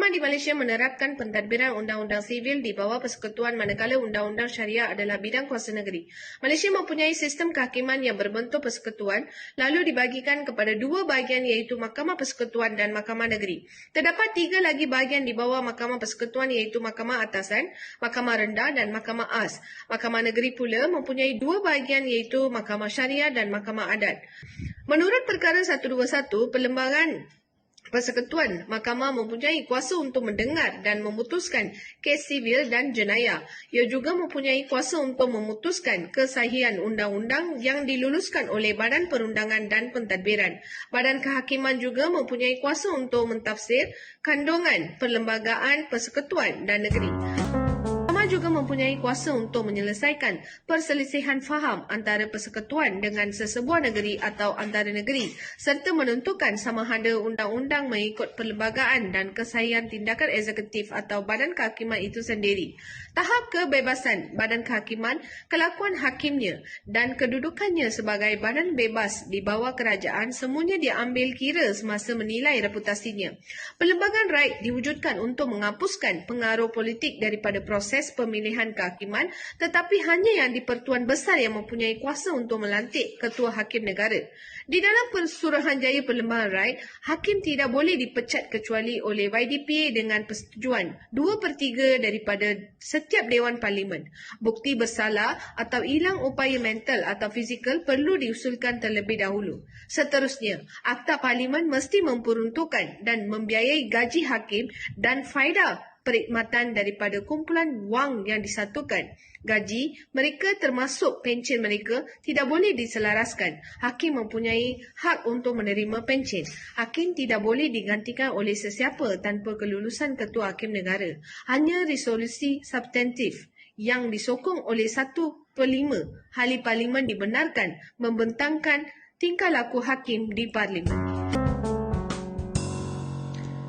Kehakiman di Malaysia menerapkan pentadbiran undang-undang sivil di bawah persekutuan manakala undang-undang syariah adalah bidang kuasa negeri. Malaysia mempunyai sistem kehakiman yang berbentuk persekutuan lalu dibagikan kepada dua bahagian iaitu Mahkamah Persekutuan dan Mahkamah Negeri. Terdapat tiga lagi bahagian di bawah Mahkamah Persekutuan iaitu Mahkamah Atasan, Mahkamah Rendah dan Mahkamah As. Mahkamah Negeri pula mempunyai dua bahagian iaitu Mahkamah Syariah dan Mahkamah Adat. Menurut Perkara 121, Perlembagaan Persekutuan, Mahkamah mempunyai kuasa untuk mendengar dan memutuskan kes sivil dan jenayah. Ia juga mempunyai kuasa untuk memutuskan kesahihan undang-undang yang diluluskan oleh Badan Perundangan dan Pentadbiran. Badan Kehakiman juga mempunyai kuasa untuk mentafsir kandungan Perlembagaan Persekutuan dan Negeri. Mahkamah juga mempunyai kuasa untuk menyelesaikan perselisihan faham antara persekutuan dengan sesebuah negeri atau antara negeri serta menentukan sama ada undang-undang mengikut perlembagaan dan kesahihan tindakan eksekutif atau badan kehakiman itu sendiri. Tahap kebebasan badan kehakiman, kelakuan hakimnya dan kedudukannya sebagai badan bebas di bawah kerajaan semuanya diambil kira semasa menilai reputasinya. Perlembagaan raid diwujudkan untuk menghapuskan pengaruh politik daripada proses pemilihan kehakiman, tetapi hanya yang di-Pertuan Besar yang mempunyai kuasa untuk melantik ketua hakim negara. Di dalam Suruhanjaya Perlembagaan Raid, hakim tidak boleh dipecat kecuali oleh YDPA dengan persetujuan 2/3 daripada setiap Dewan Parlimen. Bukti bersalah atau hilang upaya mental atau fizikal perlu diusulkan terlebih dahulu. Seterusnya, Akta Parlimen mesti memperuntukkan dan membiayai gaji hakim dan faedah perkhidmatan daripada kumpulan wang yang disatukan. Gaji mereka termasuk pencen mereka tidak boleh diselaraskan. Hakim mempunyai hak untuk menerima pencen. Hakim tidak boleh digantikan oleh sesiapa tanpa kelulusan Ketua Hakim Negara. Hanya resolusi substantif yang disokong oleh 1/5 ahli Parlimen dibenarkan membentangkan tingkah laku hakim di Parlimen.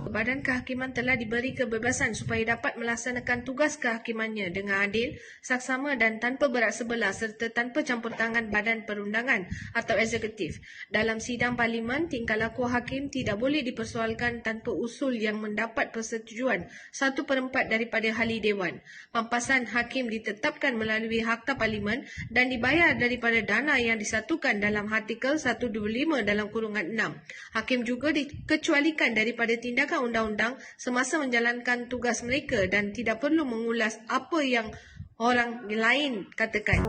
Badan Kehakiman telah diberi kebebasan supaya dapat melaksanakan tugas kehakimannya dengan adil, saksama dan tanpa berat sebelah serta tanpa campur tangan badan perundangan atau eksekutif. Dalam sidang Parlimen, tingkah laku hakim tidak boleh dipersoalkan tanpa usul yang mendapat persetujuan 1/4 daripada ahli Dewan. Pampasan hakim ditetapkan melalui Akta Parlimen dan dibayar daripada dana yang disatukan dalam artikel 125 dalam kurungan 6. Hakim juga dikecualikan daripada tindakan undang-undang semasa menjalankan tugas mereka dan tidak perlu mengulas apa yang orang lain katakan.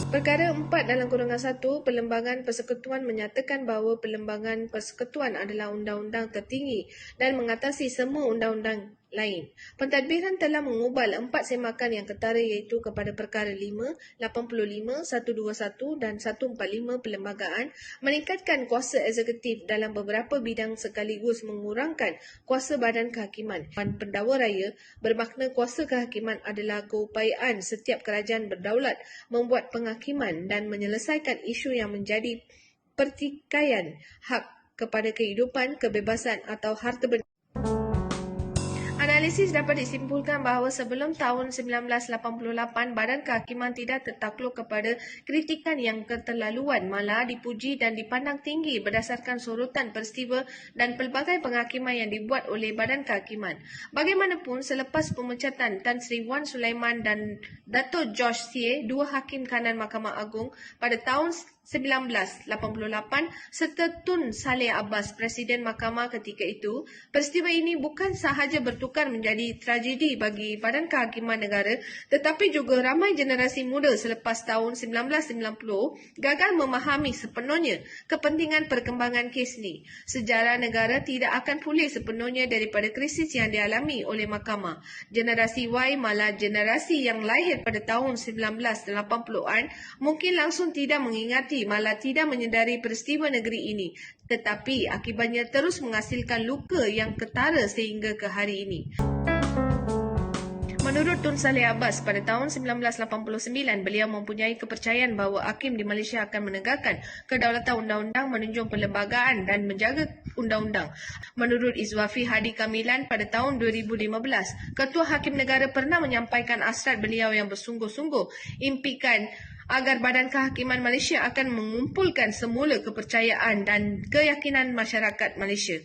Perkara 4 dalam kurungan 1, Perlembagaan Persekutuan menyatakan bahawa Perlembagaan Persekutuan adalah undang-undang tertinggi dan mengatasi semua undang-undang lain. Pentadbiran telah mengubal 4 semakan yang ketara iaitu kepada Perkara 5, 85, 121 dan 145 Perlembagaan, meningkatkan kuasa eksekutif dalam beberapa bidang sekaligus mengurangkan kuasa badan kehakiman. Pendakwa raya bermakna kuasa kehakiman adalah keupayaan setiap kerajaan berdaulat membuat penghakiman dan menyelesaikan isu yang menjadi pertikaian hak kepada kehidupan, kebebasan atau harta benda. Analisis dapat disimpulkan bahawa sebelum tahun 1988, Badan Kehakiman tidak tertakluk kepada kritikan yang keterlaluan, malah dipuji dan dipandang tinggi berdasarkan sorotan peristiwa dan pelbagai penghakiman yang dibuat oleh Badan Kehakiman. Bagaimanapun, selepas pemecatan Tan Sri Wan Sulaiman dan Dato' George Sie, dua hakim kanan Mahkamah Agung pada tahun 1988 serta Tun Saleh Abbas, Presiden Mahkamah ketika itu, peristiwa ini bukan sahaja bertukar menjadi tragedi bagi Badan Kehakiman Negara tetapi juga ramai generasi muda selepas tahun 1990 gagal memahami sepenuhnya kepentingan perkembangan kes ini. Sejarah negara tidak akan pulih sepenuhnya daripada krisis yang dialami oleh Mahkamah. Generasi Y, malah generasi yang lahir pada tahun 1980-an mungkin langsung tidak mengingati malah tidak menyedari peristiwa negeri ini, tetapi akibatnya terus menghasilkan luka yang ketara sehingga ke hari ini. Menurut Tun Saleh Abbas, pada tahun 1989, beliau mempunyai kepercayaan bahawa hakim di Malaysia akan menegakkan kedaulatan undang-undang, menunjung perlembagaan dan menjaga undang-undang. Menurut Izwafi Hadi Kamilan, pada tahun 2015, Ketua Hakim Negara pernah menyampaikan hasrat beliau yang bersungguh-sungguh impikan agar Badan Kehakiman Malaysia akan mengumpulkan semula kepercayaan dan keyakinan masyarakat Malaysia.